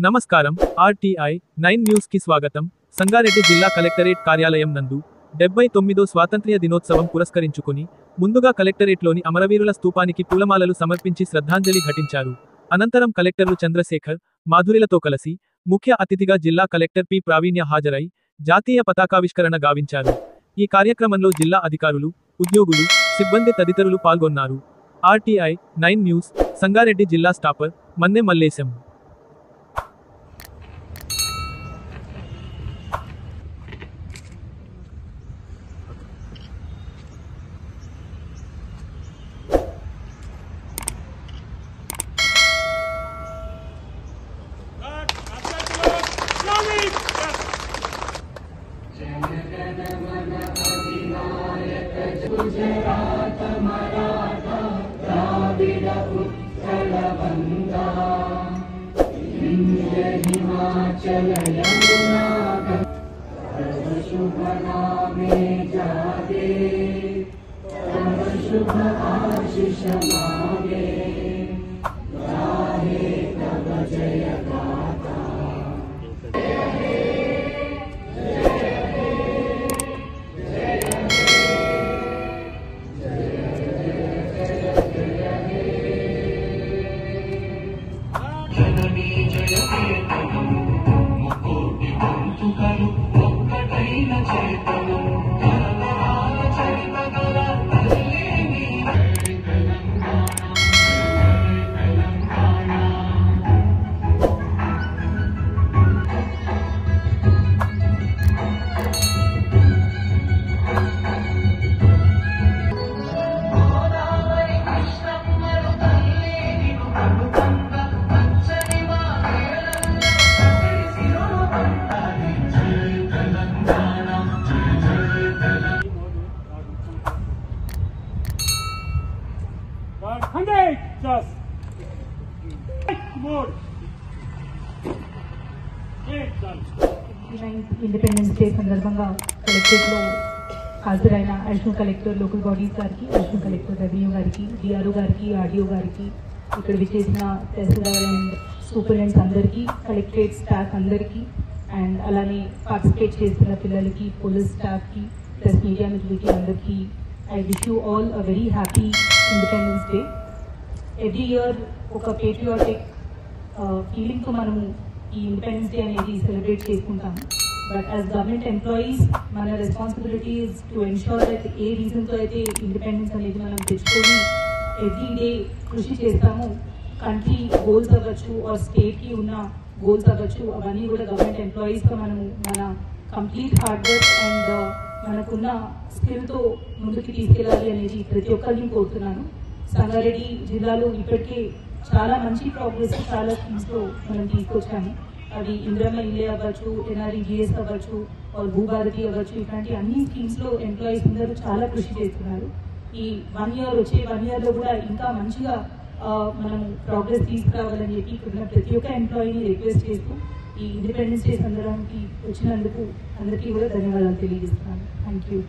నమస్కారం RTI 9 news కి స్వాగతం. సంగారెడ్డి జిల్లా కలెక్టరేట్ కార్యాలయం నందు 79వ స్వాతంత్ర్య దినోత్సవం పురస్కరించుకుని ముందుగా కలెక్టరేట్లోని అమరవీరుల స్తూపానికి పూలమాలలు సమర్పించి శ్రద్ధాంజలి ఘటించారు. అనంతరం కలెక్టర్లు చంద్రశేఖర్, మాధురిలతో కలిసి ముఖ్య అతిథిగా జిల్లా కలెక్టర్ పి ప్రావీణ్య హాజరై జాతీయ పతాకావిష్కరణ గావించారు. ఈ కార్యక్రమంలో జిల్లా అధికారులు, ఉద్యోగులు, సిబ్బంది తదితరులు పాల్గొన్నారు. ఆర్టీఐ 9 న్యూస్ సంగారెడ్డి జిల్లా స్టాపర్ మన్నె మల్లేశం. गुजरात मराठा द्राविड उत्कल बंगा विंध्य हिमाचल यमुना तव शुभ नामे जागे तव शुभ आशीष मागे गाहे तव जय गाथा. ఇండిపెండెన్స్ డే సందర్భంగా కలెక్టరేట్లో హాజరైన అడిషనల్ కలెక్టర్ లోకల్ బాడీస్ గారికి, అడిషనల్ కలెక్టర్ రెవెన్యూ గారికి, డిఆర్ఓ గారికి, ఆర్డీఓ గారికి, ఇక్కడ విచ్చేసిన తహసీల్దార్ అండ్ సూపరింటెండెంట్స్ అందరికీ, కలెక్టరేట్ స్టాఫ్ అందరికీ, అండ్ అలానే పార్టిసిపేట్ చేస్తున్న పిల్లలకి, పోలీస్ స్టాఫ్కి, ప్లస్ మీడియా మిత్రులకి అందరికీ I wish you all a very happy Independence Day. Every year ఒక పేట్రియాటిక్ ఫీలింగ్తో మనము ఈ ఇండిపెండెన్స్ డే అనేది సెలబ్రేట్ చేసుకుంటాము. బట్ యాజ్ గవర్నమెంట్ ఎంప్లాయీస్ మన responsibility is to ensure that a రీజన్తో అయితే ఇండిపెండెన్స్ అనేది మనం తెచ్చుకొని ఎవ్రీ డే కృషి చేస్తాము, కంట్రీ గోల్స్ అవ్వచ్చు ఆర్ స్టేట్కి ఉన్న గోల్స్ అవ్వచ్చు, అవన్నీ కూడా గవర్నమెంట్ ఎంప్లాయీస్గా మనము మన కంప్లీట్ హార్డ్ వర్క్ అండ్ మనకున్న స్కిల్తో ముందుకు తీసుకెళ్ళాలి అనేది ప్రతి ఒక్కరిని కోరుతున్నాను. సంగారెడ్డి జిల్లాలో ఇప్పటికే చాలా మంచి ప్రోగ్రెస్ చాలా స్కీమ్స్తో మనం తీసుకొచ్చాము. అవి ఇందిరమ్మ ఇల్లే అవ్వచ్చు, ఎన్ఆర్ఈజీఎస్ అవ్వచ్చు, భూభారతి అవ్వచ్చు, ఇట్లాంటి అన్ని స్కీమ్స్లో ఎంప్లాయీస్ అందరూ చాలా కృషి చేస్తున్నారు. ఈ 1 ఇయర్ వచ్చే 1 ఇయర్లో కూడా ఇంకా మంచిగా మనం ప్రోగ్రెస్ తీసుకురావాలని చెప్పి ఇక్కడ ప్రతి ఒక్క ఎంప్లాయీని రిక్వెస్ట్ చేస్తూ ఈ ఇండిపెండెన్స్ డే సందర్భానికి వచ్చినందుకు అందరికీ కూడా ధన్యవాదాలు తెలియజేస్తున్నాను. Thank you.